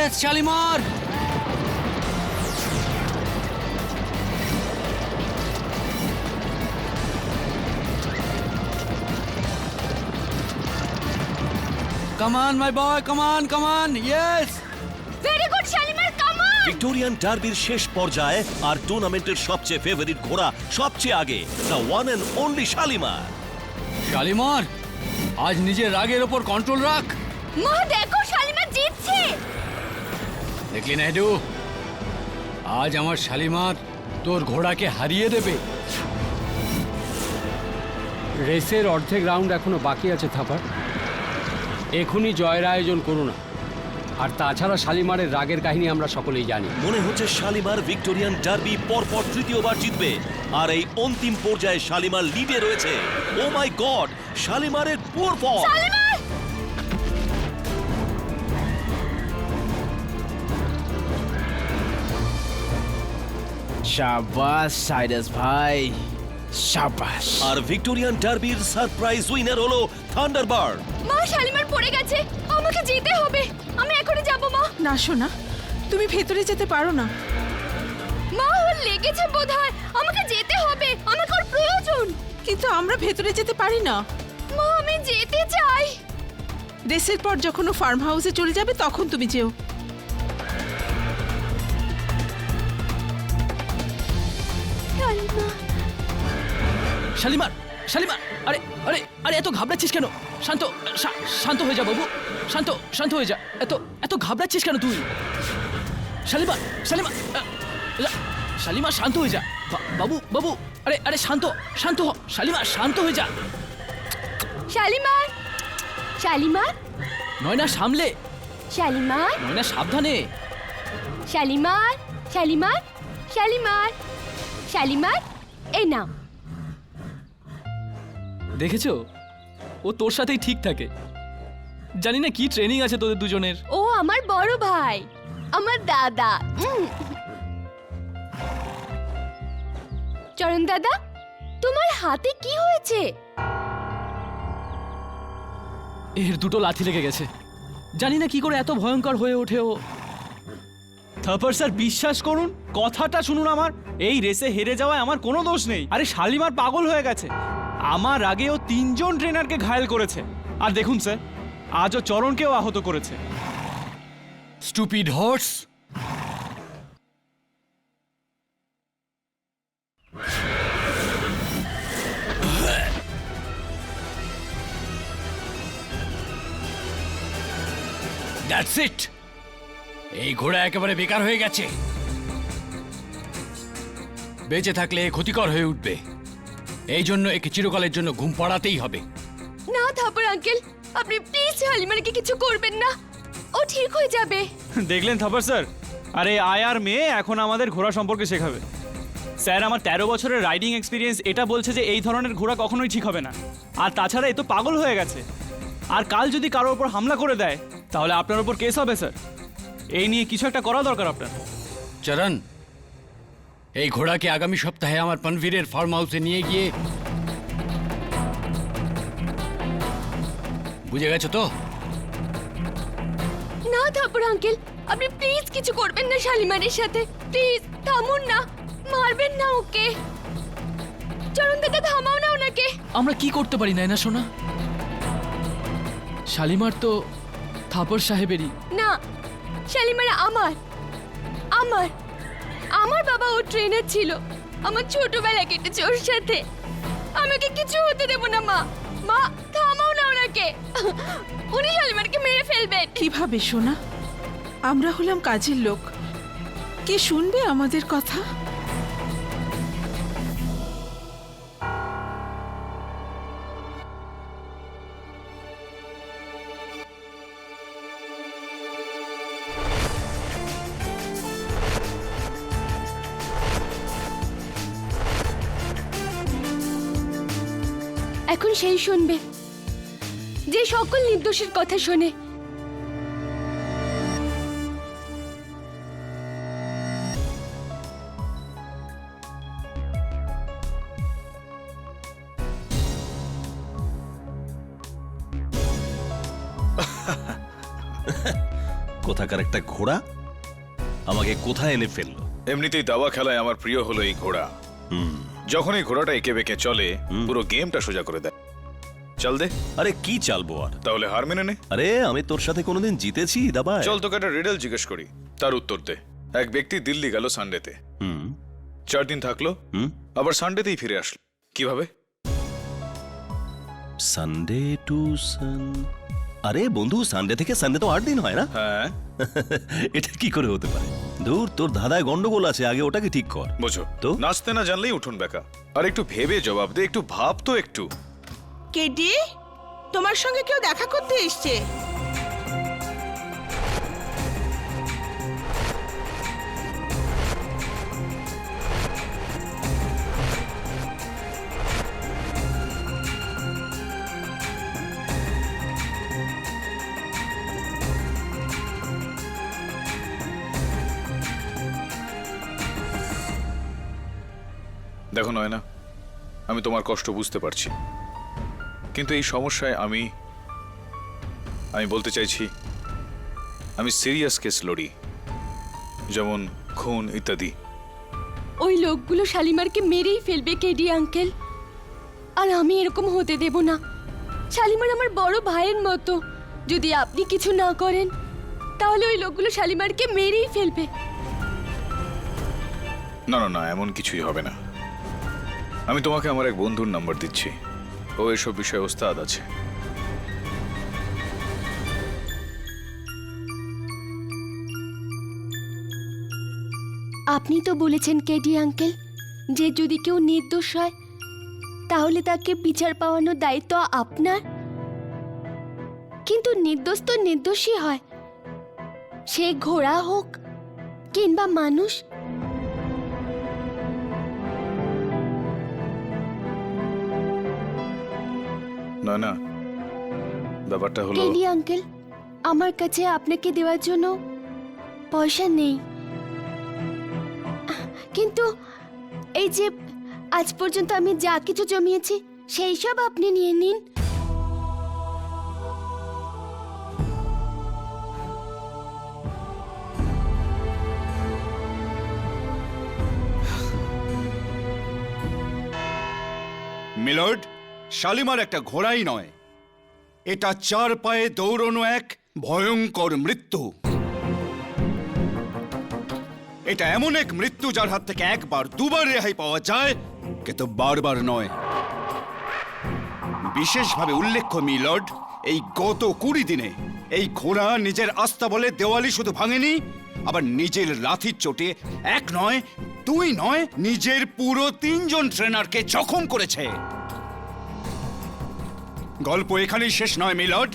Yes Shalimar. Come on, my boy, come on, yes! Very good Shalimar, come on. Victorian ডার্বির শেষ পর্যায়ে আর টুর্নামেন্টের সবচেয়ে ফেভারিট ঘোড়া সবচেয়ে আগে, the one and only Shalimar. Shalimar, আজ নিজের রাগের ওপর কন্ট্রোল রাখ। মা দেখো শালিমার জিতছে। দেখলি নাইডু, আজ আমার শালিমার তোর ঘোড়াকে হারিয়ে দেবে। রেসের অর্ধেক রাউন্ড এখনো বাকি আছে থাপার, এখনই জয়ের আয়োজন করো না। আর তাছাড়া শালিমারের রাগের কাহিনী আমরা সকলেই জানি। মনে হচ্ছে শালিমার ভিক্টোরিয়ান ডার্বি পরপর তৃতীয়বার জিতবে, আর এই অন্তিম পর্যায়ে শালিমার লিডে রয়েছে। ও মাই গড, শালিমারের পুর ফর্ম। শাবাশ সাইরাস ভাই, শাবাশ। আর ভিক্টোরিয়ান ডার্বির সারপ্রাইজ উইনার হলো থান্ডারবার্ড। মা শালিমার পড়ে গেছে, আমাকে যেতে হবে। আমি এখনই যাব মা। না সোনা, তুমি ভেতরে যেতে পারো না। মা ওর লেগেছে বোধহয়, আমাকে যেতে হবে, আমাকে ওর প্রয়োজন। কিন্তু আমরা ভেতরে যেতে পারি না। মা আমি যেতে চাই। রেসের পর যখন ও ফার্ম হাউসে চলে যাবে তখন তুমি যেও। শালিমা, শালিমার, শালিমার, আরে আরে আরে এত ঘাবড়াচ্ছিস কেন? শান্ত শান্ত হয়ে যা বাবু, শান্ত হয়ে যা। এত এত ঘাবড়াচ্ছিস কেন তুই? শালিমার, শালিমার, শালিমার শান্ত হয়ে যা। বাবু বাবু, আরে আরে শান্ত হ। শালিমার শান্ত হয়ে যা। শালিমার, শালিমার, নয়না সামলে, শালিমার, নয়না সাবধানে। শালিমার, শালিমার, শালিমার, শালিমার, এই নাও। দেখেছো, ও তোর সাথেই ঠিক থাকে। জানি না কি ট্রেনিং আছে তোদের দুজনের। ও আমার বড় ভাই, আমার দাদা। চরণ দাদা, তোমার হাতে কি হয়েছে? এর দুটো লাথি লেগে গেছে। জানি না কি করে এত ভয়ঙ্কর হয়ে ওঠে ও। থাপার স্যার, বিশ্বাস করুন, কথাটা শুনুন আমার। এই রেসে হেরে যাওয়ায় আমার কোনো দোষ নেই। আরে শালিমার পাগল হয়ে গেছে। আমার আগেও 3জন ট্রেনারকে ঘায়েল করেছে। আর দেখুন স্যার, আজও চরণকেও আহত করেছে। Stupid horse. দ্যাটস ইট, এই ঘোড়া একেবারে বেকার হয়ে গেছে। বেঁচে থাকলে এ ক্ষতিকর হয়ে উঠবে। এই জন্য একে চিরকালের জন্য ঘুম পাড়াতেই হবে। না থাপর আঙ্কেল, আপনি প্লিজ শালিমারকে কিছু করবেন না, ও ঠিক হয়ে যাবে। দেখলেন থাপার স্যার, আরে আয়ার মেয়ে এখন আমাদের ঘোড়া সম্পর্কে শেখাবে। স্যার, আমার 13 বছরের রাইডিং এক্সপিরিয়েন্স এটা বলছে যে এই ধরনের ঘোড়া কখনোই ঠিক হবে না। আর তাছাড়া এ তো পাগল হয়ে গেছে। আর কাল যদি কারোর ওপর হামলা করে দেয় তাহলে আপনার ওপর কেস হবে স্যার। এই নিয়ে কিছু একটা করা দরকার আপনার। চরণ, এই ঘোড়াকে আগামী সপ্তাহে আমার পনভীরের ফার্ম হাউসে নিয়ে গিয়ে, বুঝে গেছো তো? না থাপর আঙ্কেল, আপনি প্লিজ কিছু করবেন না শালিমারের সাথে। প্লিজ থামুন না, মারবেন না ওকে। চরণ দাদা থামাও না ওনাকে। আমরা কি করতে পারি না সোনা? শালিমার তো থাপর সাহেবেরই। না, শালিমার আমার আমার আমার বাবা ও ট্রেনার ছিল। আমার ছোটবেলা কেটেছে ওর সাথে। আমাকে কিছু হতে দেব না। মা, মা থামাও না ওনাকে, উনি শালিমারকে মেরে ফেলবেন। কিভাবে সোনা? আমরা হলাম কাজের লোক, কে শুনবে আমাদের কথা? এখন সেই শুনবে যে সকল নির্দোষের কথা শোনে। কোথাকার একটা ঘোড়া আমাকে কোথায় এনে ফেললো? এমনিতেই দাবা খেলায় আমার প্রিয় হলো এই ঘোড়া। যখন এই ঘোড়াটা এঁকে বেঁকে চলে পুরো গেমটা সোজা করে দেয়। চল দে। আরে কি চালবো আর? তাহলে হার মেনে নে। আরে আমি তোর সাথে কোনোদিন জিতেছি দাবায়? চল তোকে একটা রিডল জিজ্ঞেস করি, তার উত্তর দে। এক ব্যক্তি দিল্লি গেল সানডেতে, 4 দিন থাকলো, আবার সানডেতেই ফিরে আসলো, কিভাবে? সানডে টু আরে বন্ধু, সানডে থেকে সানডে তো 8 দিন হয় না? হ্যাঁ। এটা কি করে হতে পারে? দূর, তোর ধাঁধায় গন্ডগোল আছে, আগে ওটাকে ঠিক কর। বোঝো তো? নাচতে না জানলেই উঠুন বেকা। আর একটু ভেবে জবাব দে, একটু ভাব তো একটু। কেডি, তোমার সঙ্গে কেউ দেখা করতে এসছে। দেখো নয়না, আমি তোমার কষ্ট বুঝতে পারছি, কিন্তু এই সমস্যায় আমি বলতে চাইছি আমি সিরিয়াস কেস লড়ি, যেমন খুন ইত্যাদি। ওই লোকগুলো শালিমারকে মেরেই ফেলবে কেডি আঙ্কেল, আর আমি এরকম হতে দেব না। শালিমার আমার বড় ভাইয়ের মতো, যদি আপনি কিছু না করেন তাহলে ওই লোকগুলো শালিমারকে মেরেই ফেলবে। না না না, এমন কিছুই হবে না। আমি তোমাকে আমার এক বন্ধুর নাম্বার দিচ্ছি, ও এসব বিষয়ে ওস্তাদ আছে। আপনি তো বলেছেন কেডি আঙ্কেল যে যদি কেউ নির্দোষ হয় তাহলে তাকে বিচার পাওয়ানোর দায়িত্ব আপনার। কিন্তু নির্দোষ তো নির্দোষই হয়, সে ঘোড়া হোক কিংবা মানুষ। না না, ব্যাপারটা হলো কেডি আঙ্কেল, আমার কাছে আপনাকে দেওয়ার জন্য পয়সা নেই, কিন্তু এই যে আজ পর্যন্ত আমি যা কিছু জমিয়েছি সেই সব আপনি নিয়ে নিন। মিলর্ড, শালিমার একটা ঘোড়াই নয়, এটা 4 পায়ে দৌড়ানো এক ভয়ঙ্কর মৃত্যু। এটা এমন এক মৃত্যু যার হাত থেকে একবার দুবার রেহাই পাওয়া যায়, কিন্তু বারবার নয়। বিশেষভাবে উল্লেখ্য মিলর্ড, এই গত 20 দিনে এই ঘোড়া নিজের আস্তাবলে দেওয়ালি শুধু ভাঙেনি, আবার নিজের লাঠির চোটে 1 নয় 2 নয়, নিজের পুরো 3 জন ট্রেনারকে জখম করেছে। গল্প এখানেই শেষ নয় মিলর্ড,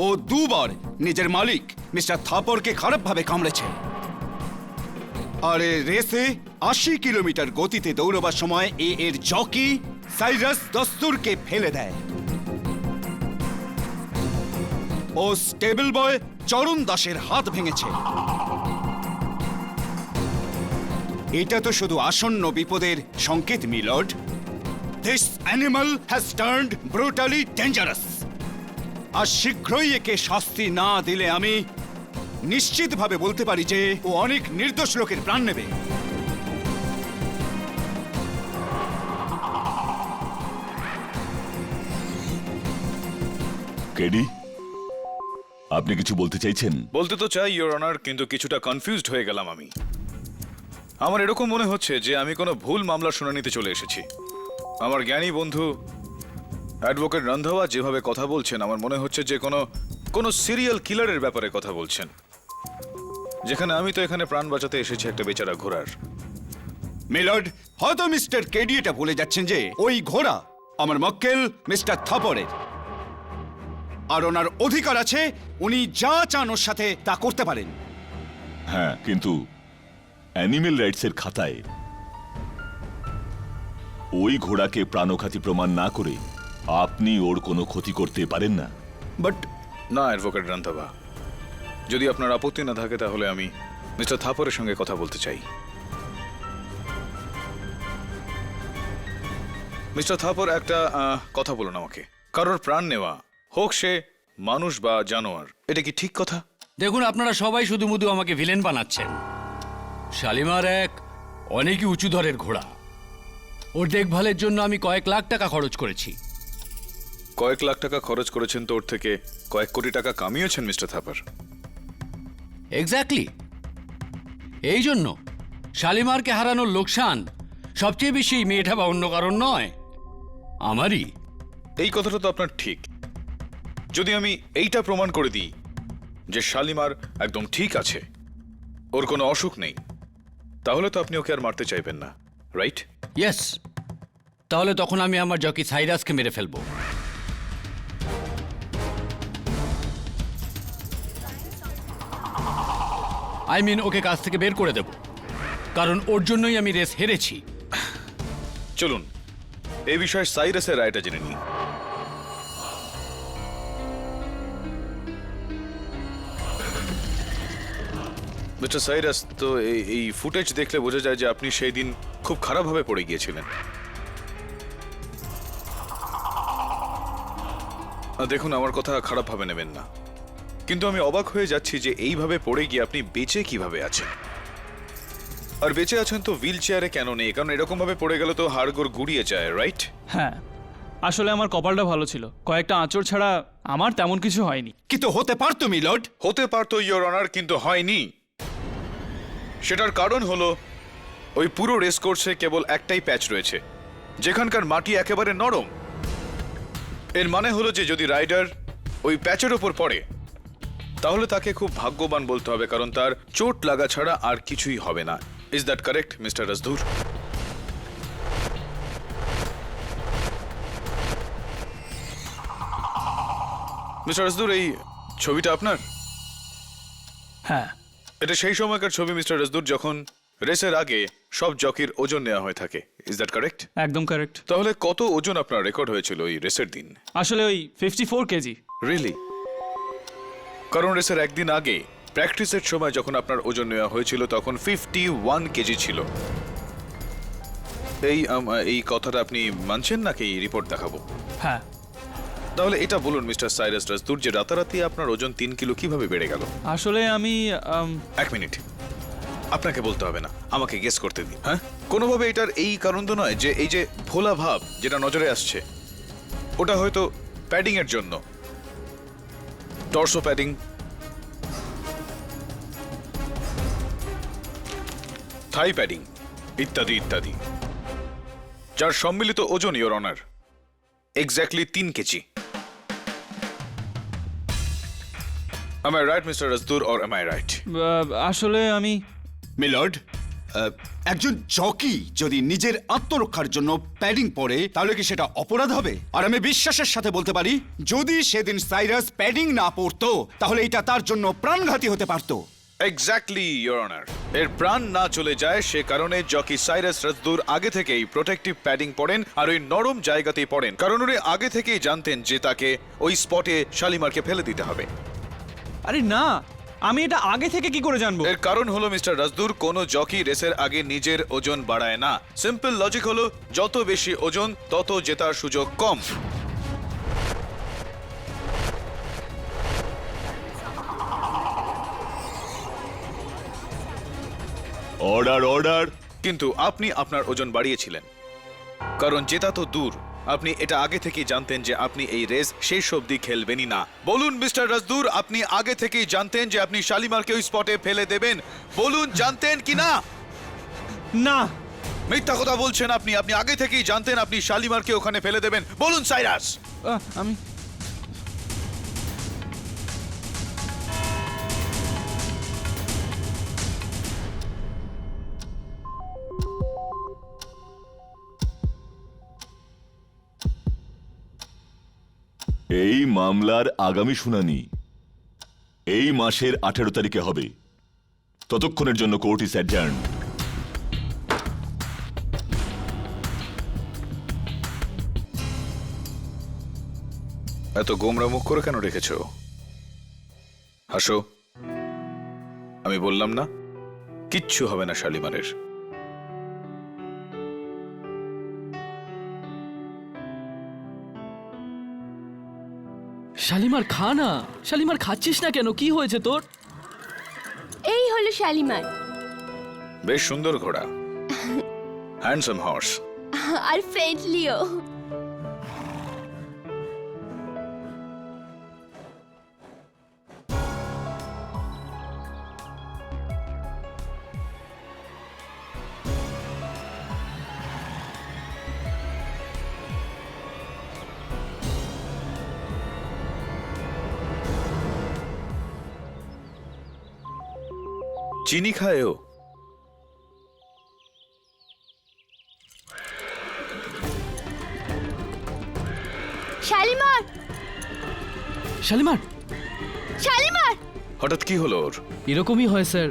ও 2 বার নিজের মালিক মিস্টার থাপরকে খারাপভাবে কামড়েছে। আর রেসে 80 কিলোমিটার গতিতে দৌড়বার সময় এর জকি সাইরাস দস্তুরকে ফেলে দেয়। ও স্টেবল বয় চরণ দাসের হাত ভেঙেছে। এটা তো শুধু আসন্ন বিপদের সংকেত milord. This animal has turned brutally dangerous. আর শীঘ্রই একে শাস্তি না দিলে আমি নিশ্চিতভাবে বলতে পারি যে ও অনেক নির্দোষ লোকের প্রাণ নেবে। কেডি, আপনি কিছু বলতে চাইছেন? বলতে তো চাই ইওর অনার, কিন্তু কিছুটা কনফিউজড হয়ে গেলাম আমি। আমার এরকম মনে হচ্ছে যে আমি কোনো ভুল মামলার শুনানিতে চলে এসেছি। আমার জ্ঞানী বন্ধু অ্যাডভোকেট রন্ধাওয়া যেভাবে কথা বলছেন, আমার মনে হচ্ছে যে কোনো সিরিয়াল কিলারের ব্যাপারে কথা বলছেন, যেখানে আমি তো এখানে প্রাণ বাঁচাতে এসেছি একটা বেচারা ঘোড়ার। মিলর্ড, হয়তো মিস্টার কেডি এটা বলে যাচ্ছেন যে ওই ঘোড়া আমার মক্কেল মিস্টার থাপরের, আর ওনার অধিকার আছে, উনি যা চান ওর সাথে তা করতে পারেন। হ্যাঁ, কিন্তু অ্যানিমেল রাইটসের খাতায় ওই ঘোড়াকে প্রাণঘাতী প্রমাণ না করে আপনি ওর কোনো ক্ষতি করতে পারেন না। বাট না অ্যাডভোকেট রন্ধাওয়া, যদি আপনার আপত্তি না থাকে তাহলে আমি মিস্টার থাপরের সঙ্গে কথা বলতে চাই। মিস্টার থাপর, একটা কথা বলুন আমাকে। কারোর প্রাণ নেওয়া, হোক সে মানুষ বা জানোয়ার, এটা কি ঠিক কথা? দেখুন, আপনারা সবাই শুধু মুধু আমাকে ভিলেন বানাচ্ছেন। শালিমার এক অনেকই উঁচু দরের ঘোড়া। ওর দেখভালের জন্য আমি কয়েক লাখ টাকা খরচ করেছি। কয়েক লাখ টাকা খরচ করেছেন তো ওর থেকে কয়েক কোটি টাকা কামিয়েছেন মিস্টার থাপার। এক্স্যাক্টলি। এই জন্য শালিমারকে হারানোর লোকসান সবচেয়ে বেশি এই মেয়েটা বা অন্য কারণ নয়, আমারই। এই কথাটা তো আপনার ঠিক। যদি আমি এইটা প্রমাণ করে দিই যে শালিমার একদম ঠিক আছে, ওর কোনো অসুখ নেই, তাহলে তো আপনি ওকে আর মারতে চাইবেন না, রাইট? ইয়েস। তাহলে তখন আমি আমার জকি সাইরাসকে মেরে ফেলবো। ওকে কাজ থেকে বের করে দেব, কারণ ওর জন্যই আমি রেস হেরেছি। চলুন এই বিষয়ে সাইরাসের রায়টা জেনে নিই। মিস্টার সাইরাস, তো এই ফুটেজ দেখলে বোঝা যায় যে আপনি সেই দিন খুব খারাপভাবে পড়ে গিয়েছিলেন। দেখুন, আমার কথা খারাপভাবে নেবেন না, কিন্তু আমি অবাক হয়ে যাচ্ছি যে এইভাবে পড়ে গিয়ে আপনি বেঁচে কিভাবে আছেন। আর বেঁচে আছেন তো হুইল চেয়ারে কেন নেই? কারণ এরকম ভাবে পড়ে গেল তো হাড়গোড় গুড়িয়ে যায়, রাইট? হ্যাঁ, আসলে আমার কপালটা ভালো ছিল, কয়েকটা আঁচড় ছাড়া আমার তেমন কিছু হয়নি। কিন্তু হতে পারতো মিলর্ড। হতে পারতো ইওর অনার, কিন্তু হয়নি। সেটার কারণ হলো ওই পুরো রেস কোর্সে কেবল একটাই প্যাচ রয়েছে, যেখানকার মাটি একেবারে নরম। এর মানে হলো যে যদি রাইডার ওই প্যাচের ওপর পড়ে তাহলে তাকে খুব ভাগ্যবান বলতে হবে, কারণ তার চোট লাগা ছাড়া আর কিছুই হবে না। Is that correct mister Rajdur? Mister Rajdur, এই ছবিটা আপনার? হ্যাঁ। এটা সেই সময়কার ছবি মিস্টার রাজদূর, যখন রেসের আগে সব জকির ওজন নেওয়া হয়ে থাকে। Is that correct? একদম কারেক্ট। তাহলে কত ওজন আপনার রেকর্ড হয়েছিল ওই রেসের দিন? আসলে ওই 54 কেজি। রিয়েলি? কারণ রেসের একদিন আগে প্র্যাকটিসের সময় যখন আপনার ওজন নেওয়া হয়েছিল তখন 51 কেজি ছিল। এই কথাটা আপনি মানছেন নাকি রিপোর্ট দেখাবো? হ্যাঁ। তাহলে এটা বলুন মিস্টার সাইরাস রাজদূর, যে রাতারাতি আপনার ওজন 3 কিলো কিভাবে বেড়ে গেল? আসলে আমি এক মিনিট, আপনাকে বলতে হবে না, আমাকে গেস করতে দিন। হ্যাঁ, কোনোভাবে এটার এই কারণ তো নয় যে এই যে ভোলা ভাব যেটা নজরে আসছে ওটা হয়তো প্যাডিং এর জন্য, টর্সো প্যাডিং, থাই প্যাডিং ইত্যাদি ইত্যাদি, যার সম্মিলিত ওজন your honour exactly 3 KG. Am I right, Mr. Razdur, or am I right? আসলে আমি মিলর্ড, একজন জকি যদি নিজের আত্মরক্ষার জন্য প্যাডিং পরে তাহলে কি সেটা অপরাধ হবে? আর আমি বিশ্বাসের সাথে বলতে পারি, যদি সেদিন সাইরাস প্যাডিং না পরতো তাহলে এটা তার জন্য প্রাণঘাতী হতে পারতো। Exactly your honour. এর প্রাণ না চলে যায় সে কারণে জকি সাইরাস রাজদূর আগে থেকেই প্রোটেক্টিভ প্যাডিং পরেন আর ওই নরম জায়গাতেই পড়েন, কারণ উনি আগে থেকেই জানতেন যে তাকে ওই স্পটে শালিমারকে ফেলে দিতে হবে। আরে না, আমি এটা আগে থেকে কি করে জানবো? এর কারণ হলো মিস্টার রাজদূর, কোনো জকি রেসের আগে নিজের ওজন বাড়ায় না। সিম্পল লজিক হলো যত বেশি ওজন তত জেতার সুযোগ কম। Order order. কিন্তু আপনি আপনার ওজন বাড়িয়েছিলেন, কারণ জেতা তো দূর, আপনি এটা আগে থেকেই জানতেন যে আপনি এই রেস শেষ অবধি খেলবেনই না। বলুন মিস্টার রাজদূর, আপনি আগে থেকেই জানতেন যে আপনি শালিমারকে ওই স্পটে ফেলে দেবেন? বলুন, জানতেন কি না? না, মিথ্যা কথা বলছেন আপনি। আপনি আগে থেকেই জানতেন আপনি শালিমারকে ওখানে ফেলে দেবেন। বলুন সাইরাস। আমি এই মামলার আগামী শুনানি এই মাসের 18 তারিখে হবে। ততক্ষণের জন্য কোর্ট ইজ অ্যাডজার্ন। এত গোমরা মুখ করে কেন রেখেছো? হাসো। আমি বললাম না কিচ্ছু হবে না শালিমারের। শালিমার খা না। শালিমার খাচ্ছিস না কেন? কি হয়েছে তোর? হলো শালিমার। বেশ সুন্দর ঘোড়া, হ্যান্ডসাম হর্স। আর ফ্রেন্ডলিও। চিনি খায় ও? শালিমার, শালিমার, শালিমার! হঠাৎ কি হলো ওর? এরকমই হয় স্যার।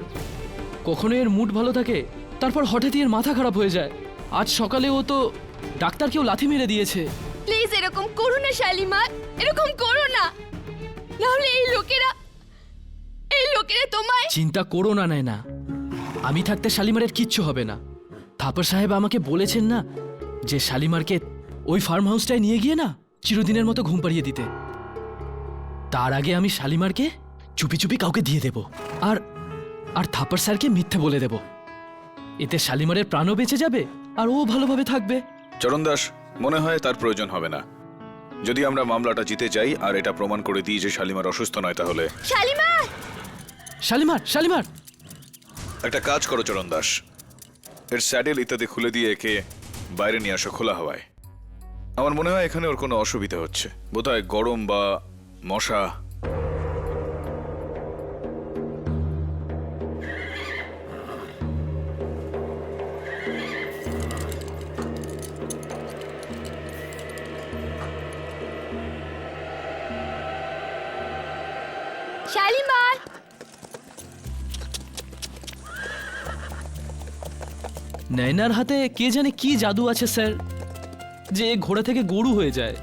কখনো এর মুড ভালো থাকে, তারপর হঠাৎই এর মাথা খারাপ হয়ে যায়। আজ সকালে ও তো ডাক্তারকেও লাথি মেরে দিয়েছে। প্লিজ এরকম করো না শালিমার, এরকম করো না, নাহলে এই লোকেরা তোমায়। চিন্তা করো না নায়না, আমি থাকতে শালিমারের কিচ্ছু হবে না। থাপর সাহেব আমাকে বলেছেন না যে শালিমারকে ওই ফার্ম হাউসটায় নিয়ে গিয়ে না চিরদিনের মতো ঘুম পাড়িয়ে দিতে। তার আগে আমি শালিমারকে চুপি চুপি কাউকে দিয়ে দেব, আর আর থাপর স্যারকে মিথ্যে বলে দেব। এতে শালিমারের প্রাণও বেঁচে যাবে আর ও ভালোভাবে থাকবে। চরণ দাস, মনে হয় তার প্রয়োজন হবে না। যদি আমরা মামলাটা জিতে যাই আর এটা প্রমাণ করে দিই যে শালিমার অসুস্থ নয়, তাহলে শালিমার! শালিমার, শালিমার! একটা কাজ করো চরণ দাস, এর স্যাডেল ইত্যাদি খুলে দিয়ে একে বাইরে নিয়ে আসো খোলা হাওয়ায়। আমার মনে হয় এখানে ওর কোনো অসুবিধা হচ্ছে, বোধহয় গরম বা মশা। শালিমার! নয়নার হাতে কে জানে কি জাদু আছে স্যার, যে ঘোড়া থেকে গরু হয়ে যায়।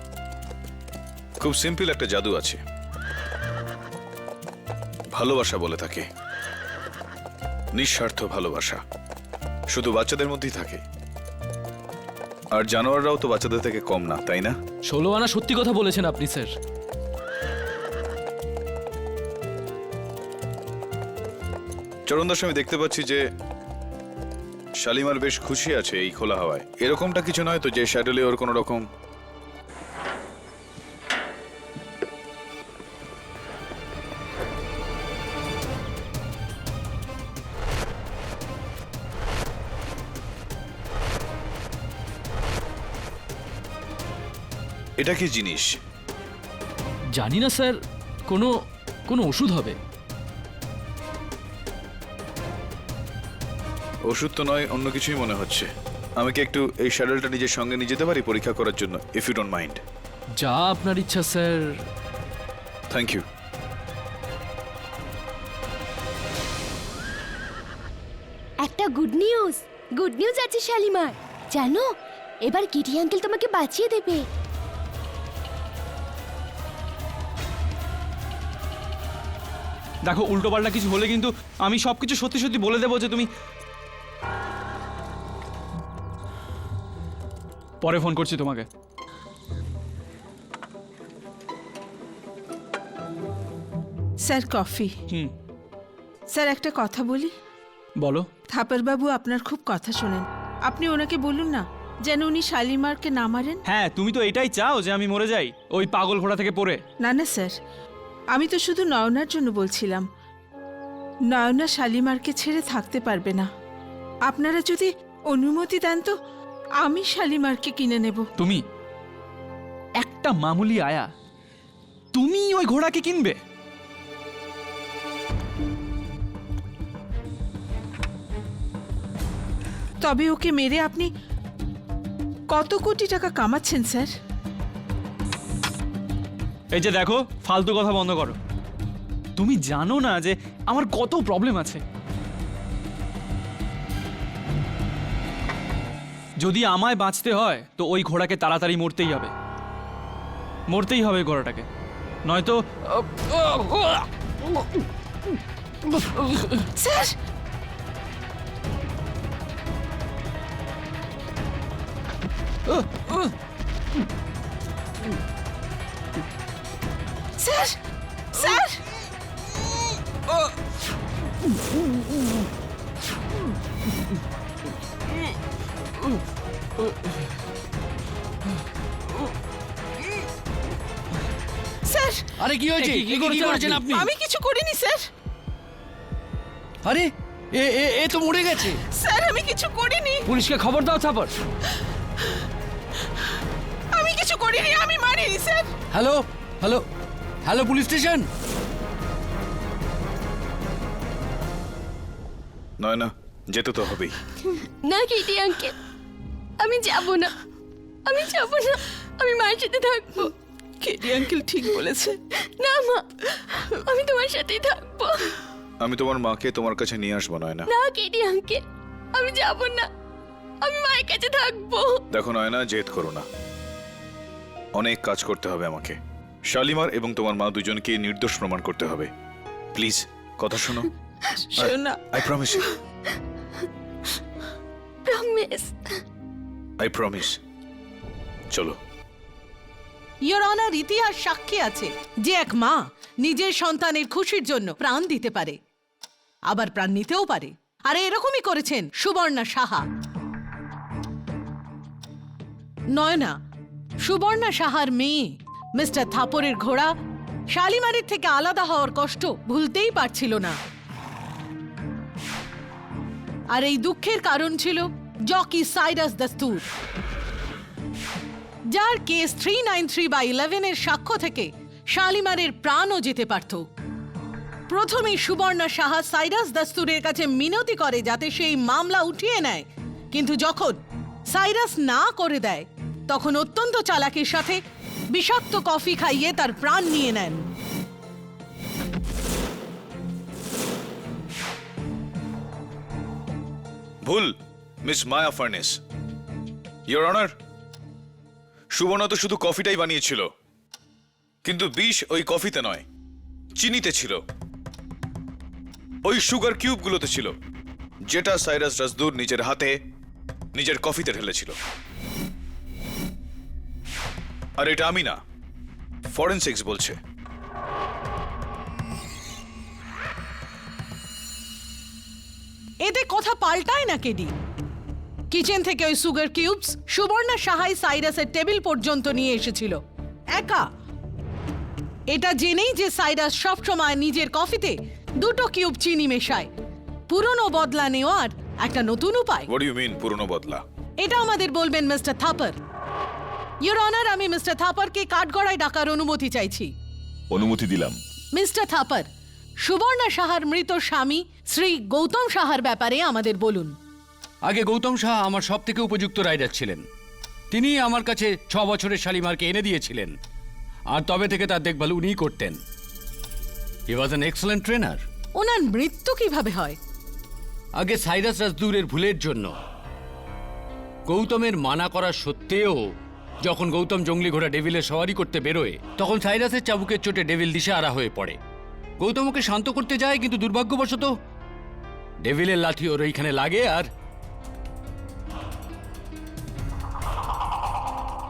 খুব সিম্পল একটা জাদু আছে, ভালোবাসা বলে থাকে। নিঃস্বার্থ ভালোবাসা শুধু বাচ্চাদের মধ্যেই থাকে, আর জানোয়াররাও তো বাচ্চাদের থেকে কম না, তাই না? 16 আনা সত্যি কথা বলেছেন আপনি স্যার। চরণ দাস, আমি দেখতে পাচ্ছি যে শালিমার বেশ খুশি আছে এই খোলা হাওয়ায়। এরকমটা কিছু নয় তো যে শ্যাডেলে ওর কোনো রকম এটা কি জিনিস? জানি না স্যার, কোনো কোনো ওষুধ হবে। ওষুধ তো নয়, অন্য কিছুই মনে হচ্ছে। আমি কি একটু এই শ্যাডেলটা নিজের সঙ্গে নিয়ে যেতে পারি পরীক্ষা করার জন্য, ইফ ইউ ডোন্ট মাইন্ড? যা আপনার ইচ্ছা স্যার। Thank you. একটা গুড নিউজ আছে শালিমার। জানো, এবার কিটি আঙ্কেল তোমাকে বাঁচিয়ে দেবে। দেখো, উল্টোপাল্টা কিছু হলে কিন্তু আমি সবকিছু সত্যি সত্যি বলে দেবো যে তুমি। পরে ফোন করছি তোমাকে। Sir coffee. স্যার একটা কথা বলি? বলো। থাপার বাবু আপনার খুব কথা শোনেন, আপনি ওনাকে বলুন না যেন উনি শালিমারকে না মারেন। হ্যাঁ, তুমি তো এটাই চাও যে আমি মরে যাই ওই পাগল ঘোড়া থেকে পড়ে। না না স্যার, আমি তো শুধু নয়নার জন্য বলছিলাম। নয়না শালিমারকে ছেড়ে থাকতে পারবে না। আপনারা যদি অনুমতি দেন তো আমি শালিমারকে কিনে নেব। তুমি একটা মামুলি আয়া, তুমি ওই ঘোড়াকে কিনবে? তবে ওকে মেরে আপনি কত কোটি টাকা কামাচ্ছেন স্যার? এই যে দেখো, ফালতু কথা বন্ধ করো। তুমি জানো না যে আমার কত প্রবলেম আছে। যদি আমায় বাঁচতে হয় তো ওই ঘোড়াকে তাড়াতাড়ি মরতেই হবে, মরতেই হবে ঘোড়াটাকে, নয়তো। Sir, sir, sir! স্যার আরে কি হয়েছে? কি কি করেছেন আপনি? আমি কিছু করিনি স্যার। আরে এ এ এ তো মরে গেছে। স্যার আমি কিছু করিনি, পুলিশকে খবর দাও থাপর। আমি কিছু করিনি, আমি মারিনি sir. Hello hello hello police station. নয় না, যেতে তো হবেই। না কেটি আঙ্কেল, আমি যাব না, আমি যাব না, আমি মায়ের সাথে থাকবো। কেডি আঙ্কেল ঠিক বলেছে। না মা, আমি তোমার সাথেই থাকবো। আমি তোমার মাকে তোমার কাছে নিয়ে আসবো, নয় না। না কেটি আঙ্কেল, আমি যাব না, আমি মায়ের কাছে থাকবো। দেখো নয়না, জেদ করো না, অনেক কাজ করতে হবে আমাকে। শালিমার এবং তোমার মা দুজনকে নির্দোষ প্রমাণ করতে হবে। প্লিজ কথা শোনো। শোনা, I promise, promise. I promise. চলো। ইয়োর অনার, ইতিহাস সাক্ষী আছে যে এক মা নিজের সন্তানের খুশির জন্য প্রাণ দিতে পারে, আবার প্রাণ নিতেও পারে। আর এরকমই করেছেন সুবর্ণা সাহা। নয়না, সুবর্ণা সাহার মেয়ে মিস্টার থাপরের ঘোড়া শালিমারের থেকে আলাদা হওয়ার কষ্ট ভুলতেই পারছিল না। আর এই দুঃখের কারণ ছিল জকি সাইরাস দস্তুর, যার কেস 393/11 এর সাক্ষ্য থেকে শালিমারের প্রাণও যেতে পারত। প্রথমে সুবর্ণা সাহা সাইরাস দস্তুরের কাছে মিনতি করে যাতে সেই মামলা উঠিয়ে নেয়, কিন্তু যখন সাইরাস না করে দেয় তখন অত্যন্ত চালাকির সাথে বিষাক্ত কফি খাইয়ে তার প্রাণ নিয়ে নেন। ভুল মিস মায়া ফার্নেস। ইয়োর অনার, সুবর্ণা তো শুধু কফিটাই বানিয়েছিল, কিন্তু বিষ ওই কফিতে নয়, চিনিতে ছিল, ওই সুগার কিউবগুলোতে ছিল, যেটা সাইরাস রাজদুর নিজের হাতে নিজের কফিতে ঢেলেছিল। আর এটা আমি না, ফরেনসিক্স বলছে। এতে কথা পাল্টায় না কেডি। কিচেন থেকে ওই সুগার কিউবস সুবর্ণা সাহাই সাইরাসের টেবিল পর্যন্ত নিয়ে এসেছিল একা, এটা জেনেই যে সাইরাস সবসময় নিজের কফিতে 2টো কিউব চিনি মেশায়। পুরনো বদলা নেওয়ার একটা নতুন উপায়। হোয়াট ডু ইউ মিন পুরনো বদলা? এটা আমাদের বলবেন মিস্টার থাপার। ইয়োর অনার, আমি মিস্টার থাপারকে কাঠগড়ায় ডাকার অনুমতি চাইছি। অনুমতি দিলাম। মিস্টার থাপার, সুবর্ণা সাহার মৃত স্বামী শ্রী গৌতম সাহার ব্যাপারে আমাদের বলুন। আগে গৌতম শাহ আমার সব থেকে উপযুক্ত রাইডার ছিলেন। তিনি আমার কাছে 6 বছরের শালিমারকে এনে দিয়েছিলেন, আর তবে থেকে তার দেখভাল উনিই করতেন। হি ওয়াজ অ্যান এক্সেলেন্ট ট্রেনার। ওনার মৃত্যু কিভাবে হয়? আগে সাইরাস রাজদুরের ভুলের জন্য, গৌতমের মানা করা সত্ত্বেও, যখন গৌতম জঙ্গলি ঘোড়া ডেভিলের সওয়ারি করতে বেরোয়, তখন সাইরাসের চাবুকের চোটে ডেভিল দিশেহারা হয়ে পড়ে। গৌতম ওকে শান্ত করতে যায়, কিন্তু দুর্ভাগ্যবশত ডেভিলের লাঠি ওর এইখানে লাগে। আর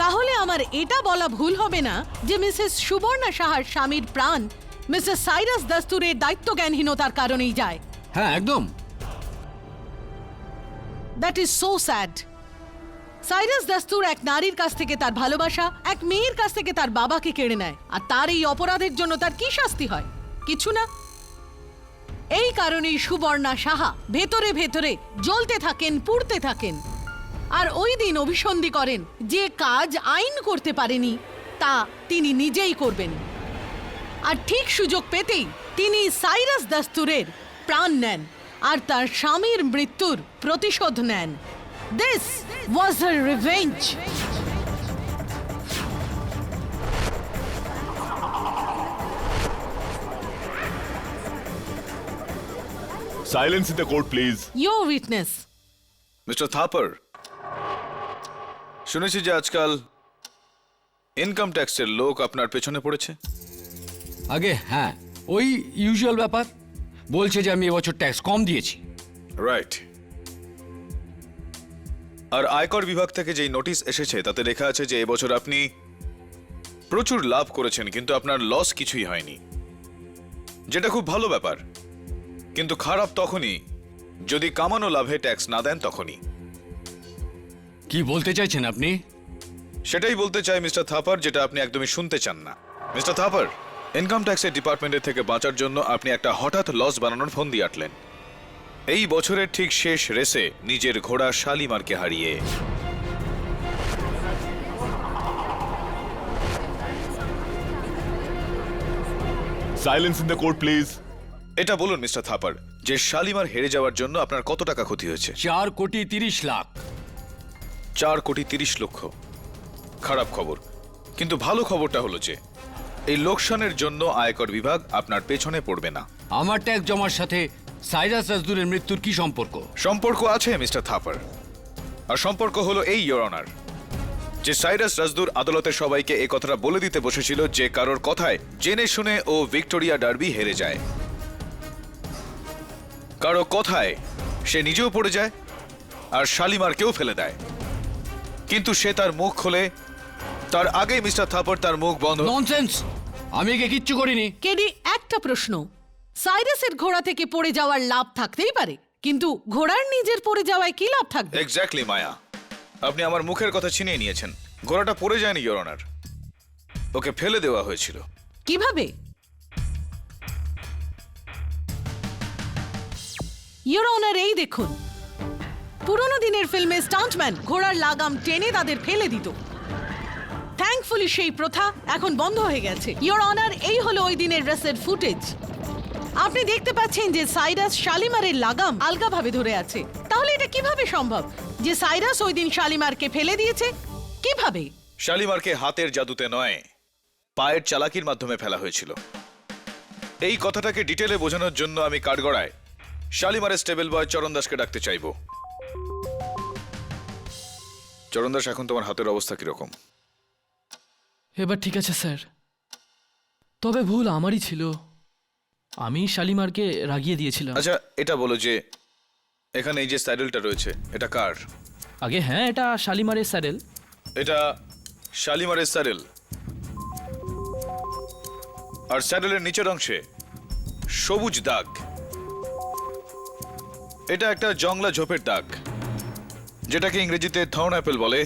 তাহলে আমার এটা বলা ভুল হবে না যে মিসেস সুবর্ণা সাহার স্বামীর প্রাণ মিসেস সাইরাস দস্তুরের দায়িত্বজ্ঞানহীনতার কারণেই যায়। হ্যাঁ, একদম। That is so sad. Cyrus Dastur এক নারীর কাছ থেকে তার ভালোবাসা, এক মেয়ের কাছ থেকে তার বাবাকে কেড়ে নেয়, আর তার এই অপরাধের জন্য তার কি শাস্তি হয়? কিছু না। এই কারণেই সুবর্ণা সাহা ভেতরে ভেতরে জ্বলতে থাকেন, পুড়তে থাকেন, আর ওই দিন অভিসন্ধি করেন যে কাজ আইন করতে পারেনি তা তিনি নিজেই করবেন। আর ঠিক সুযোগ পেতেই তিনি সাইরাস দস্তুরের প্রাণ নেন আর তার স্বামীর মৃত্যুর প্রতিশোধ নেন। This was her revenge. Silence in the court please. Your witness. Mister Thapar, শুনেছি যে আজকাল ইনকাম ট্যাক্সের লোক আপনার পেছনে পড়েছে। আগে হ্যাঁ, ওই ইউজুয়াল ব্যাপার। বলছে যে আমি এবছর ট্যাক্স কম দিয়েছি। রাইট। আর আয়কর বিভাগ থেকে যেই নোটিশ এসেছে তাতে লেখা আছে যে এবছর আপনি প্রচুর লাভ করেছেন, কিন্তু আপনার লস কিছুই হয়নি, যেটা খুব ভালো ব্যাপার। কিন্তু খারাপ তখনই যদি কামানো লাভে ট্যাক্স না দেন তখনই। কি বলতে চাইছেন আপনি? সেটাই বলতে চাই মিস্টার থাপার, যেটা আপনি একদমই শুনতে চান না। মিস্টার থাপার, ইনকাম ট্যাক্সের ডিপার্টমেন্টের থেকে বাঁচার জন্য আপনি একটা হঠাৎ লস বানানোর ফোন দিয়ে আটলেন এই বছরের ঠিক শেষ রেসে নিজের ঘোড়া শালিমারকে হারিয়ে। Silence in the court please. এটা বলুন মিস্টার থাপার যে শালিমার হেরে যাওয়ার জন্য আপনার কত টাকা ক্ষতি হয়েছে? 4,30,00,000। 4,30,00,000। খারাপ খবর, কিন্তু ভালো খবরটা হলো যে এই লোকসানের জন্য আয়কর বিভাগ আপনার পেছনে পড়বে না। আমার ট্যাক্স জমার সাথে সাইরাস রাজদুরের মৃত্যুর কি সম্পর্ক? সম্পর্ক আছে মিস্টার থাপার, আর সম্পর্ক হলো এই ইয়োর অনার, যে সাইরাস রাজদুর আদালতে সবাইকে এই কথাটা বলে দিতে বসেছিল যে কারোর কথায় জেনে শুনে ও ভিক্টোরিয়া ডার্বি হেরে যায়। কারো কথায় সে নিজেও পড়ে যায় আর শালিমারকেও ফেলে দেয়, কিন্তু সে তার মুখ খোলে তার আগেই মিস্টার থাপার তার মুখ বন্ধ। ননসেন্স! আমি একে কিচ্ছু করিনি। কেডি, একটা প্রশ্ন, সাইরাসের ঘোড়া থেকে পড়ে যাওয়ার লাভ থাকতেই পারে, কিন্তু ঘোড়ার নিজের পড়ে যাওয়ায় কি লাভ থাকবে? এক্স্যাক্টলি মায়া, আপনি আমার মুখের কথা ছিনিয়ে নিয়েছেন। ঘোড়াটা পড়ে যায়নি ইয়োর অনার, ওকে ফেলে দেওয়া হয়েছিল। কিভাবে? ইয়োর অনার, এই দেখুন, পুরনো দিনের ফিল্মে স্টান্টম্যান ঘোড়ার লাগাম টেনে তাদের ফেলে দিত। থ্যাঙ্কফুলি সেই প্রথা এখন বন্ধ হয়ে গেছে। ইয়োর অনার, এই হলো ওই দিনের রেসের ফুটেজ। আপনি দেখতে পাচ্ছেন যে সাইরাস শালিমারের লাগাম আলগাভাবে ধরে আছে। তাহলে এটা কিভাবে সম্ভব যে সাইরাস ওই দিন শালিমারকে ফেলে দিয়েছে? কিভাবে? শালিমারকে হাতের জাদুতে নয়, পায়ের চালাকির মাধ্যমে ফেলা হয়েছিল। এই কথাটাকে ডিটেলে বোঝানোর জন্য আমি কাঠগড়ায় শালিমারের স্টেবল বয় চরণ দাসকে ডাকতে চাইব। চরণ দাস, এখন তোমার হাতের অবস্থা কিরকম? এবার ঠিক আছে স্যার, তবে ভুল আমারই ছিল। আমি শালিমারকে রাগিয়ে দিয়েছিলাম। আচ্ছা, এটা বলো যে এখানে এই যে স্যাডেলটা রয়েছে এটা কার? আগে হ্যাঁ, এটা শালিমারের স্যাডেল। এটা শালিমারের স্যাডেল, আর স্যাডেলের নিচের অংশে সবুজ দাগ, এটা একটা জংলা ঝোপের দাগ, যেটাকে ইংরেজিতে থর্ন অ্যাপেল বলে,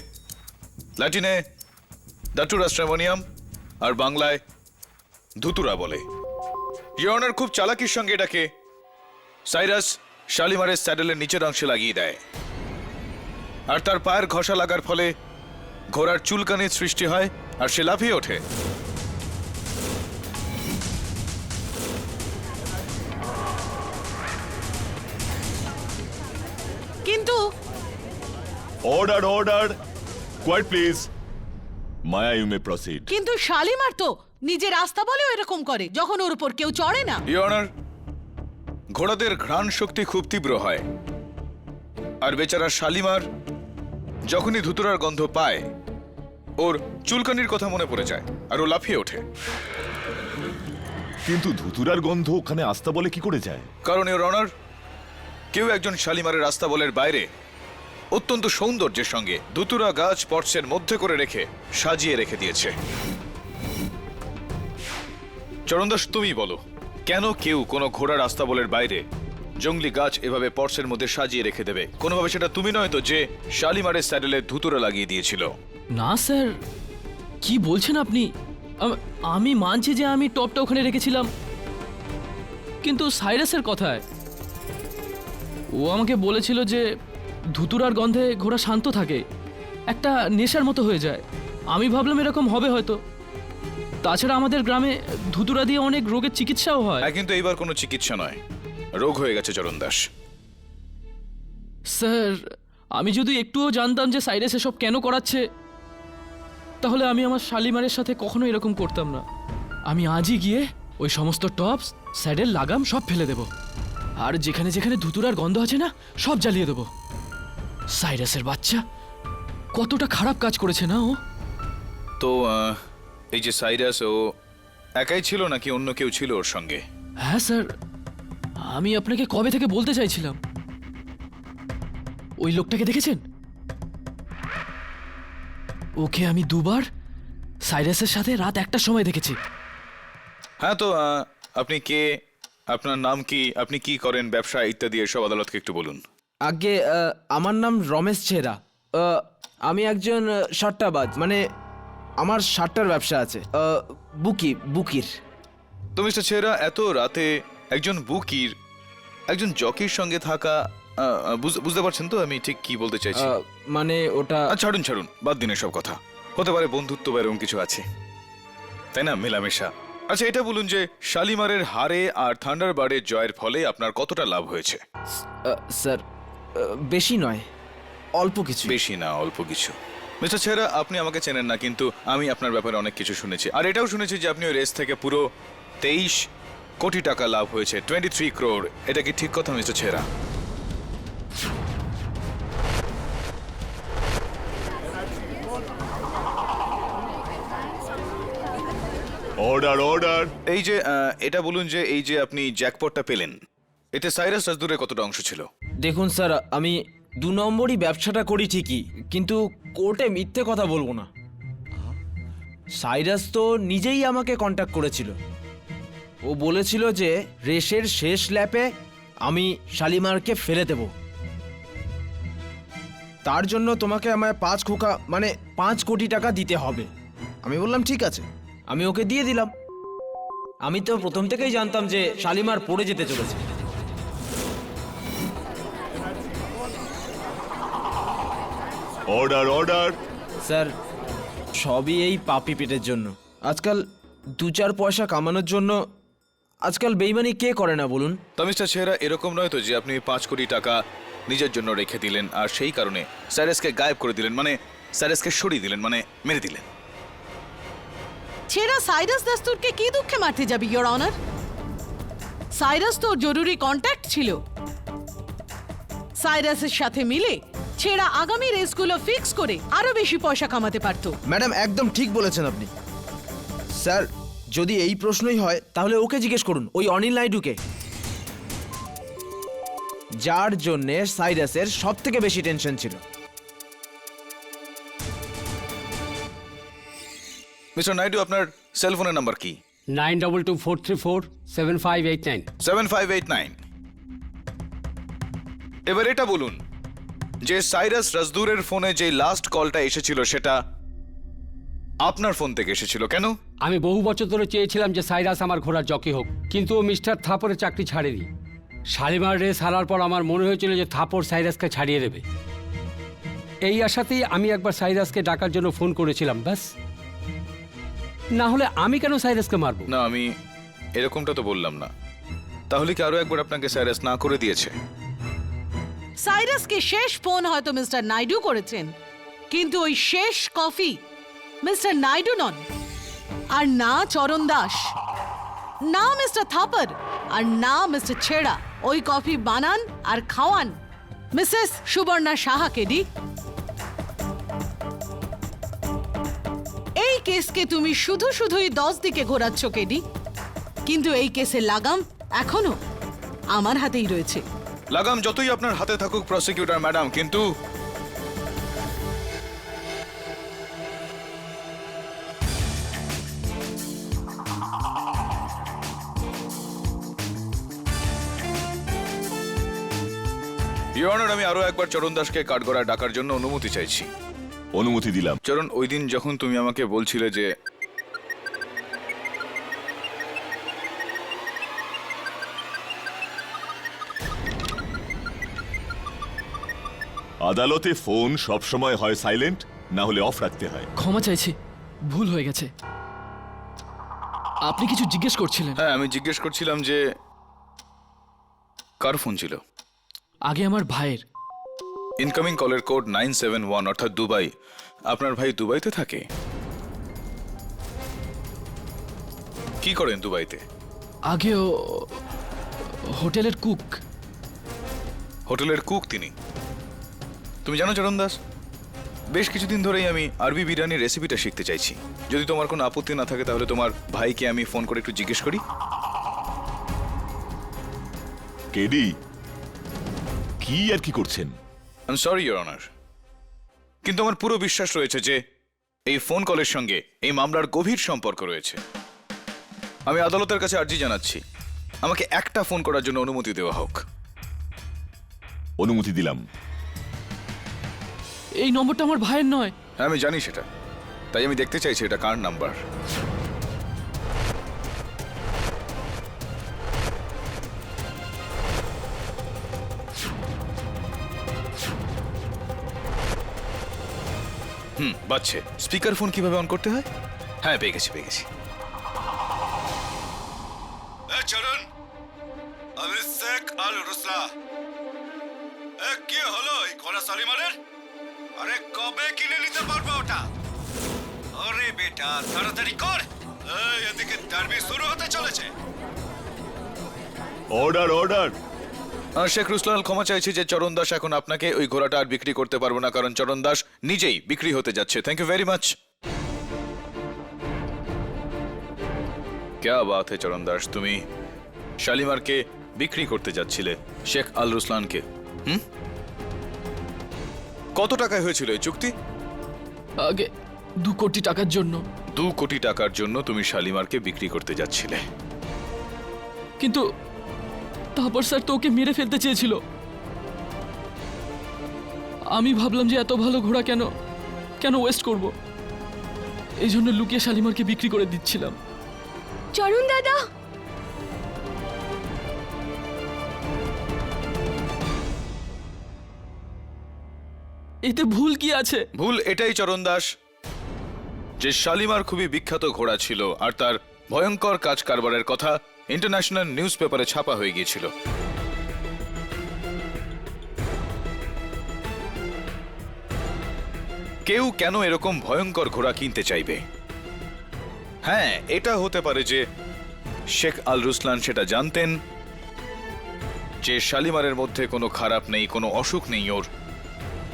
ল্যাটিনে দাটুরা স্ট্রেমোনিয়াম, আর বাংলায় ধুতুরা বলে। ইয়োর অনার, খুব চালাকির সঙ্গে এটাকে সাইরাস শালিমারের স্যাডেলের নিচের অংশে লাগিয়ে দেয়, আর তার পায়ের ঘষা লাগার ফলে ঘোড়ার চুলকানির সৃষ্টি হয় আর সে লাফিয়ে ওঠে। কিন্তু order order, quiet please. Maya, you may proceed. কিন্তু শালিমার তো নিজের রাস্তা বলেও এরকম করে যখন ওর উপর কেউ চড়ে না। ইয়োর অনার, ঘোড়াদের ঘ্রাণ শক্তি খুব তীব্র হয়, আর বেচারা শালিমার যখনই ধুতুরার গন্ধ পায় ওর চুলকানির কথা মনে পড়ে যায় আর ও লাফিয়ে ওঠে। কিন্তু ধুতুরার গন্ধ ওখানে আস্তা বলে কি করে যায়? কারণ ইয়োর অনার, কেউ একজন শালিমারের রাস্তাবলের বাইরে অত্যন্ত সৌন্দর্যের সঙ্গে ধুতুরা গাছ পটসের মধ্যে করে রেখে সাজিয়ে রেখে দিয়েছে। চরণদাস, তুমি বলো, কেন কেউ কোনো ঘোড়ার রাস্তাবলের বাইরে জঙ্গলি গাছ এভাবে পটসের মধ্যে সাজিয়ে রেখে দেবে? কোনোভাবে সেটা তুমি নয় তো যে শালিমারের স্যাডেলে ধুতুরা লাগিয়ে দিয়েছিল? না স্যার, কি বলছেন আপনি? আমি মানছি যে আমি টপটা ওখানে রেখেছিলাম, কিন্তু সাইরাসের কথায় ও আমাকে বলেছিল যে ধুতুরার গন্ধে ঘোড়া শান্ত থাকে, একটা নেশার মতো হয়ে যায়। আমি ভাবলাম এরকম হবে হয়তো। তাছাড়া আমাদের গ্রামে ধুতুরা দিয়ে অনেক রোগের চিকিৎসাও হয়। হ্যাঁ, কিন্তু এইবার কোনো চিকিৎসা নয়, রোগ হয়ে গেছে চরণ দাস। স্যার, আমি যদি একটুও জানতাম যে সাইরাস এসব কেন করাচ্ছে, তাহলে আমি আমার শালিমারের সাথে কখনো এরকম করতাম না। আমি আজই গিয়ে ওই সমস্ত টপস, স্যাডেল, লাগাম সব ফেলে দেব, আর যেখানে যেখানে ধুতুরার গন্ধ আছে না সব জ্বালিয়ে দেবো। সাইরাসের বাচ্চা কতটা খারাপ কাজ করেছে না ও? তো এই যে সাইরাস, ও একাই ছিল নাকি অন্য কেউ ছিল ওর সঙ্গে? হ্যাঁ স্যার, আমি আপনাকে কবে থেকে বলতে চাইছিলাম। ওই লোকটাকে দেখেছেন? ওকে আমি দুবার সাইরাসের সাথে রাত 1টার সময় দেখেছি। হ্যাঁ, তো আপনি কে, আপনার নাম কি, আপনি কি করেন, ব্যবসা ইত্যাদি এসব আদালতকে একটু বলুন। আগে আমার নাম রমেশ ছেরা। আমি একজন সাট্টাবাজ, মানে আমার সাট্টার ব্যবসা আছে, বুকির। তো মিস্টার ছেরা, এত রাতে একজন বুকির একজন জকির সঙ্গে থাকা, বুঝতে পারছেন তো আমি ঠিক কি বলতে চাইছি? মানে ওটা ছাড়ুন ছাড়ুন, বাদ দিন সব কথা। হতে পারে বন্ধুত্ব বা এরকম কিছু আছে, তাই না, মেলামেশা। আচ্ছা এটা বলুন যে শালিমারের হারে আর থান্ডারবার্ডের জয়ের ফলে আপনার কতটা লাভ হয়েছে? স্যার বেশি নয়, অল্প কিছু। বেশি না, অল্প কিছু। মিস্টার ছেরা, আপনি আমাকে চেনেন না, কিন্তু আমি আপনার ব্যাপারে অনেক কিছু শুনেছি। আর এটাও শুনেছি যে আপনি ওই রেস থেকে পুরো 23 কোটি টাকা লাভ হয়েছে, 23 crore। এটা কি ঠিক কথা মিস্টার ছেরা? Order order. এই যে এটা বলুন যে এই যে আপনি জ্যাকপটটা পেলেন, এতে সাইরাস রাজদুরের কতটা অংশ ছিল? দেখুন স্যার, আমি 2 নম্বরই ব্যবসাটা করি ঠিকই, কিন্তু কোর্টে মিথ্যে কথা বলবো না। সাইরাস তো নিজেই আমাকে কন্ট্যাক্ট করেছিল। ও বলেছিল যে রেসের শেষ ল্যাপে আমি শালিমারকে ফেলে দেব, তার জন্য তোমাকে আমায় 5 কোটি টাকা দিতে হবে। আমি বললাম ঠিক আছে, আমি ওকে দিয়ে দিলাম। আমি তো প্রথম থেকেই জানতাম যে শালিমার পড়ে যেতে চলেছে। Order order. স্যার সবই এই পাপি পেটের জন্য। আজকাল 2-4 পয়সা কামানোর জন্য আজকাল বেইমানি কে করে না বলুন? তা মিস্টার ছেরা, এরকম নয় তো যে আপনি 5 কোটি টাকা নিজের জন্য রেখে দিলেন আর সেই কারণে সাইরাসকে গায়েব করে দিলেন, মানে সাইরাসকে সরিয়ে দিলেন, মানে মেরে দিলেন? ছেড়া সাইরাস দাস্তুরকে কি দুঃখে মারতে যাবি, ইয়োর অনার? সাইরাস তো জরুরি কন্ট্যাক্ট ছিল। সাইরাসের সাথে মিলে ছেড়া আগামী রেসগুলো ফিক্স করে আরো বেশি পয়সা কামাতে পারতো। ম্যাডাম একদম ঠিক বলেছেন আপনি। স্যার যদি এই প্রশ্নই হয় তাহলে ওকে জিজ্ঞেস করুন, ওই অনিল নাইডুকে, যার জন্যে সাইরাসের সব থেকে বেশি টেনশন ছিল। মিস্টার নাইডু, আপনার সেল ফোনের নাম্বার কি? 9224347589। 7589। এবার এটা বলুন যে সাইরাস রাজদুরের ফোনে যে লাস্ট কলটা এসেছিল সেটা আপনার ফোন থেকে এসেছিল কেন? আমি বহু বছর ধরে চেয়েছিলাম যে সাইরাস আমার ঘোড়ার জকি হোক, কিন্তু ও মিস্টার থাপরের চাকরি ছাড়েনি। শালিমার রেস হারার পর আমার মনে হয়েছিল যে থাপর সাইরাসকে ছাড়িয়ে দেবে। এই আশাতেই আমি একবার সাইরাসকে ডাকার জন্য ফোন করেছিলাম, ব্যাস। না হলে আমি কেন সাইরাসকে মারবো? না, আমি এরকমটা তো বললাম না। তাহলে কি আরো একবার আপনাকে সাইরাস না করে দিয়েছে? সাইরাসকে শেষ ফোন হয়তো মিস্টার নাইডু করেছেন, কিন্তু ওই শেষ কফি মিস্টার নাইডু নন, আর না চরণ দাস, না মিস্টার থাপর, আর না মিস্টার ছেড়া। ওই কফি বানান আর খাওয়ান মিসেস সুবর্ণা সাহা কেডি। এই কেসকে তুমি শুধুই 10 দিকে ঘোরাচ্ছ কেডি, কিন্তু এই কেসের লাগাম এখনো আমার হাতেই রয়েছে। লাগাম যতই আপনার হাতে থাকুক প্রসিকিউটর ম্যাডাম, কিন্তু ইওর অনার, আমি আরো একবার চরণ দাসকে কাঠগড়ায় ডাকার জন্য অনুমতি চাইছি। অনুমতি দিলাম। চরণ, ওই দিন যখন তুমি আমাকে বলছিলে যে আদালতে ফোন সবসময় হয় সাইলেন্ট, না হলে অফ রাখতে হয়। ক্ষমা চাইছি, ভুল হয়ে গেছে। আপনি কিছু জিজ্ঞেস করছিলেন? হ্যাঁ, আমি জিজ্ঞেস করছিলাম যে কার ফোন ছিল? আগে আমার ভাইয়ের। ইনকামিং কলের কোড 971, অর্থাৎ দুবাই। আপনার ভাই দুবাইতে থাকে? কি করেন দুবাইতে? আগেও হোটেলের কুক। হোটেলের কুক তিনি? তুমি জানো চরণ দাস, বেশ কিছুদিন ধরেই আমি আরবি বিরিয়ানির রেসিপিটা শিখতে চাইছি। যদি তোমার কোনো আপত্তি না থাকে তাহলে তোমার ভাইকে আমি ফোন করে একটু জিজ্ঞেস করি। কেডি, কি আর কি করছেন? I am sorry your honour, কিন্তু আমার পুরো বিশ্বাস রয়েছে যে এই ফোন কলের সঙ্গে এই মামলার গভীর সম্পর্ক রয়েছে। আমি আদালতের কাছে আর্জি জানাচ্ছি, আমাকে একটা ফোন করার জন্য অনুমতি দেওয়া হোক। অনুমতি দিলাম। এই নম্বরটা আমার ভাইয়ের নয়। হ্যাঁ আমি জানি সেটা, তাই আমি দেখতে চাইছি এটা কার নাম্বার। বাজছে। স্পিকার ফোন কিভাবে অন করতে হয়? হ্যাঁ পেয়ে গেছি। চরণ, আমি শেখ আল রুসলা। কি হলো এই ঘোড়া শালিমারের? আরে কবে কিনে নিতে পারবো ওটা? আরে বেটা তাড়াতাড়ি কর, এদিকে ডার্বি শুরু হতে চলেছে। অর্ডার। শেখ রুসলান ক্ষমা চাইছি যে চরণ দাস এখন আপনাকে ওই ঘোড়াটা আর বিক্রি করতে পারবো না, কারণ চরণ দাস নিজেই বিক্রি হতে যাচ্ছে। Thank you very much. ক্যা বাত হে চরণ দাস, তুমি শালিমারকে বিক্রি করতে যাচ্ছিলে শেখ আল রুসলানকে। কত টাকায় হয়েছিল এই চুক্তি? আগে 2 কোটি টাকার জন্য। 2 কোটি টাকার জন্য তুমি শালিমারকে বিক্রি করতে যাচ্ছিলে। কিন্তু তারপর স্যার তো ওকে মেরে ফেলতে চেয়েছিল। আমি ভাবলাম যে এত ভালো ঘোড়া কেন ওয়েস্ট করব, এই জন্য লুকিয়ে শালিমারকে বিক্রি করে দিচ্ছিলাম। চরণ দাদা, এতে ভুল কি আছে? ভুল এটাই চরণ দাস যে শালিমার খুবই বিখ্যাত ঘোড়া ছিল আর তার ভয়ঙ্কর কাজ কারবারের কথা ইন্টারন্যাশনাল নিউজ পেপারে ছাপা হয়ে গিয়েছিল। কেউ কেন এরকম ভয়ঙ্কর ঘোড়া কিনতে চাইবে? হ্যাঁ, এটা হতে পারে যে শেখ আল রুসলান সেটা জানতেন যে শালিমারের মধ্যে কোনো খারাপ নেই, কোনো অসুখ নেই ওর,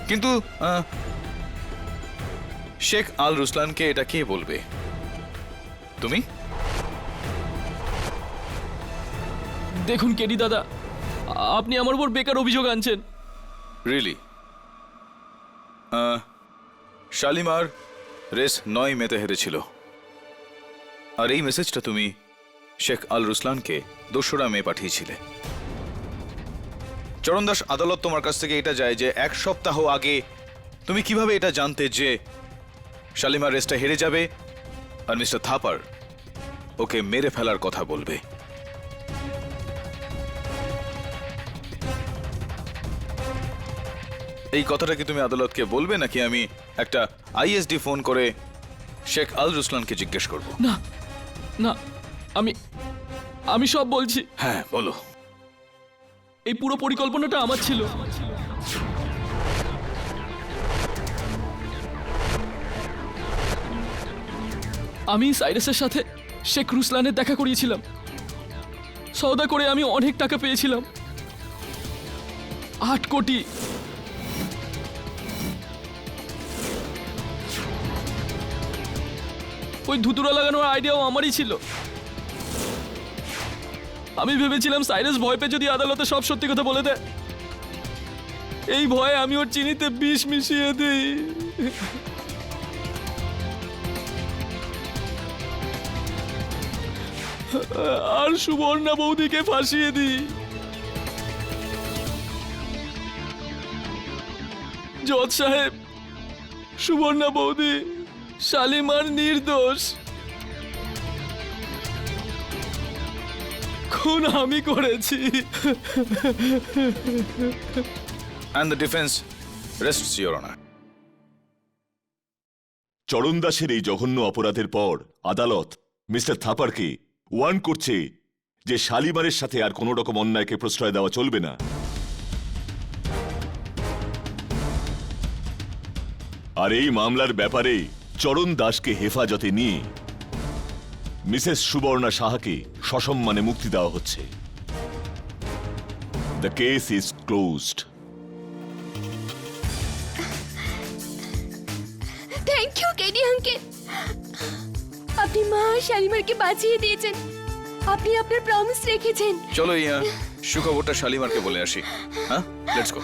কিন্তু শেখ আল রুসলানকে এটা কে বলবে? তুমি? দেখুন কেডি দাদা, আপনি আমার উপর বেকার অভিযোগ আনছেন। রিয়েলি? শালিমার রেস 9 মেতে হেরেছিল, আর এই মেসেজটা তুমি শেখ আল রুসলানকে 2রা মে পাঠিয়েছিলে। চরণ দাস, আদালত তোমার কাছ থেকে এটা যায় যে 1 সপ্তাহ আগে তুমি কিভাবে এটা জানতে যে শালিমার রেসটা হেরে যাবে আর মিস্টার থাপার ওকে মেরে ফেলার কথা বলবে? এই কথাটা কি তুমি আদালতকে বলবে, নাকি আমি একটা আইএসডি ফোন করে শেখ আল রুসলানকে জিজ্ঞেস করব? না না, আমি সব বলছি। হ্যাঁ বলো। এই পুরো পরিকল্পনাটা আমার ছিল। আমি সাইরাসের সাথে শেখ রুসলানের দেখা করিয়েছিলাম। সওদা করে আমি অনেক টাকা পেয়েছিলাম, 8 কোটি। ওই ধুতুরা লাগানোর আইডিয়াও আমারই ছিল। আমি ভেবেছিলাম সাইরাস ভয় পেয়ে যদি আদালতে সব সত্যি কথা বলে দেয়, এই ভয়ে আমি ওর চিনিতে বিষ মিশিয়ে দিই। আর সুবর্ণা বৌদিকে ফাঁসিয়ে দিই। জজ সাহেব, সুবর্ণা বৌদি, শালিমার নির্দোষ। খুন আমি করেছি। And the defense rests, Your Honor. চরণ দাসের এই জঘন্য অপরাধের পর আদালত মিস্টার থাপারকে ওয়ার্ন করছে যে শালিমারের সাথে আর কোনো রকম অন্যায়কে প্রশ্রয় দেওয়া চলবে না। আর এই মামলার ব্যাপারে চরণ দাসকে হেফাজতে নিয়ে মিসেস সুবর্ণা সাহাকে সসম্মানে মুক্তি দেওয়া হচ্ছে। The case is closed. Thank you KD uncle, আপনি মা শালিমারকে বাঁচিয়ে দিয়েছেন। আপনি আপনার প্রমিস রেখেছেন। চলো এই সুখবরটা শালিমারকে বলে আসি। হ্যাঁ, লেটস গো।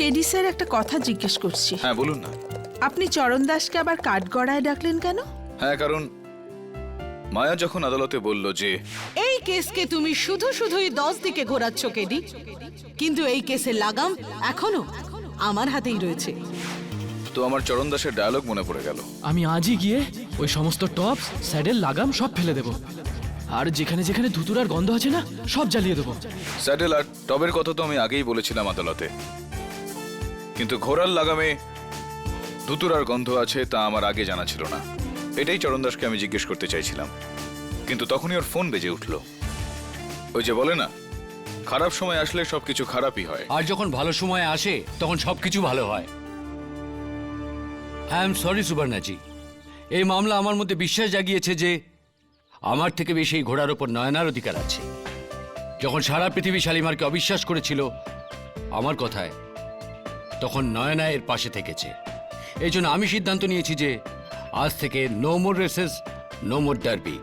কেডি স্যার একটা কথা জিজ্ঞেস করছি। হ্যাঁ বলুন না। আপনি চরণ দাসকে আবার কাঠগড়ায় ডাকলেন কেন? হ্যাঁ কারণ মায়া যখন আদালতে বলল যে এই কেসকে তুমি শুধুই 10 দিকে ঘোরাচ্ছ কেডি, কিন্তু এই কেসের লাগাম এখনো আমার হাতেই রয়েছে। তো আমার চরণ দাসের ডায়লগ মনে পড়ে গেল। আমি আজই গিয়ে ওই সমস্ত টপ স্যাডেল লাগাম সব ফেলে দেবো, আর যেখানে যেখানে ধুতুরার গন্ধ আছে না সব জ্বালিয়ে দেবো। স্যাডেল আর টবের কথা তো আমি আগেই বলেছিলাম আদালতে, কিন্তু ঘোড়ার লাগামে ধুতুরার গন্ধ আছে তা আমার আগে জানা ছিল না। এটাই চরণ দাসকে আমি জিজ্ঞেস করতে চাইছিলাম, কিন্তু তখনই ওর ফোন বেজে উঠল। ওই যে বলে না, খারাপ সময় আসলে সবকিছু খারাপই হয়। আর যখন ভালো সময় আসে তখন সবকিছু ভালো হয়। আই এম সরি সুবর্ণাজি, এই মামলা আমার মধ্যে বিশ্বাস জাগিয়েছে যে আমার থেকে বেশি এই ঘোড়ার ওপর নয়নার অধিকার আছে। যখন সারা পৃথিবী শালিমারকে অবিশ্বাস করেছিল আমার কথায়, তখন নয়না এর পাশে থেকেছে। এই জন্য আমি সিদ্ধান্ত নিয়েছি যে আজ থেকে no more races, no more derby.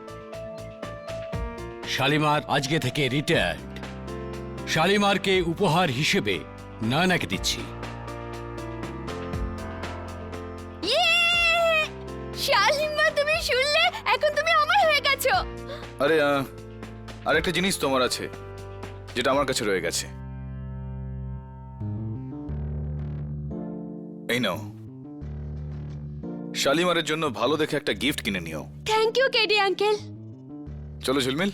Shalimar আজকে থেকে রিটায়ার্ড। শালিমারকে উপহার হিসেবে নয়নাকে দিচ্ছি। শালিমা, তুমি শুনলে? এখন তুমি আমার হয়ে গেছো। আরে আরেকটা জিনিস তোমার আছে যেটা আমার কাছে রয়ে গেছে। এই নাও, শালিমারের জন্য ভালো দেখে একটা গিফট কিনে নিও। Thank you KD uncle. চলো ঝুলমিল।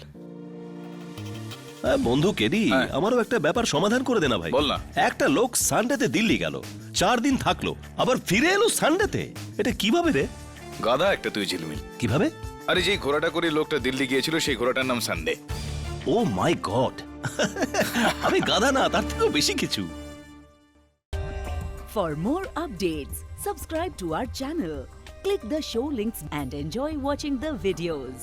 বন্ধু কেডি, হ্যাঁ। আমারও একটা ব্যাপার সমাধান করে দে না ভাই। বল না। একটা লোক সানডেতে দিল্লি গেল, 4 দিন থাকলো, আবার ফিরে এলো সানডেতে। এটা কিভাবে রে? গাধা একটা তুই ঝিলমিল। কিভাবে? আরে যেই ঘোড়াটা করে লোকটা দিল্লি গিয়েছিল সেই ঘোড়াটার নাম সানডে। ও মাই গড, আমি গাধা না, তার থেকেও বেশি কিছু। For more updates, subscribe to our channel, click the show links and enjoy watching the videos.